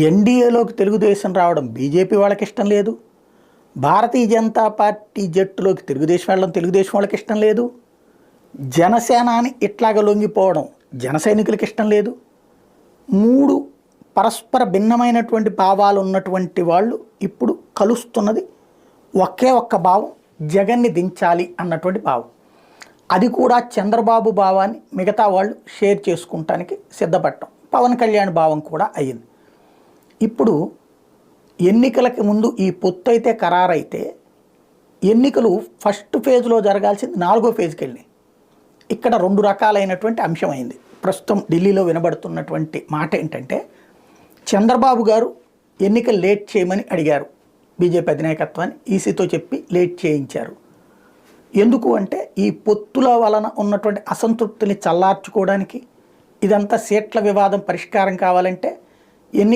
ఎన్డీఏలోకి తెలుగుదేశం రావడం బీజేపీ వాళ్ళకి ఇష్టం లేదు. భారతీయ జనతా పార్టీ జట్టులోకి తెలుగుదేశం వెళ్ళడం తెలుగుదేశం వాళ్ళకి ఇష్టం లేదు. జనసేనాని ఇట్లాగ లొంగిపోవడం జన సైనికులకి ఇష్టం లేదు. మూడు పరస్పర భిన్నమైనటువంటి భావాలు ఉన్నటువంటి వాళ్ళు ఇప్పుడు కలుస్తున్నది ఒకే ఒక్క భావం, జగన్ని దించాలి అన్నటువంటి భావం. అది కూడా చంద్రబాబు భావాన్ని మిగతా వాళ్ళు షేర్ చేసుకుంటానికి సిద్ధపడటం, పవన్ కళ్యాణ్ భావం కూడా అయ్యింది. ఇప్పుడు ఎన్నికలకి ముందు ఈ పొత్తు అయితే ఖరారైతే ఎన్నికలు ఫస్ట్ ఫేజ్లో జరగాల్సింది 4వ ఫేజ్కి వెళ్ళినాయి. ఇక్కడ 2 రకాలైనటువంటి అంశం అయింది. ప్రస్తుతం ఢిల్లీలో వినబడుతున్నటువంటి మాట ఏంటంటే, చంద్రబాబు గారు ఎన్నికలు లేట్ చేయమని అడిగారు బీజేపీ అధినాయకత్వాన్ని, ఈసీతో చెప్పి లేట్ చేయించారు. ఎందుకు అంటే ఈ పొత్తుల వలన ఉన్నటువంటి అసంతృప్తిని చల్లార్చుకోవడానికి, ఇదంతా సీట్ల వివాదం పరిష్కారం కావాలంటే ఎన్నిక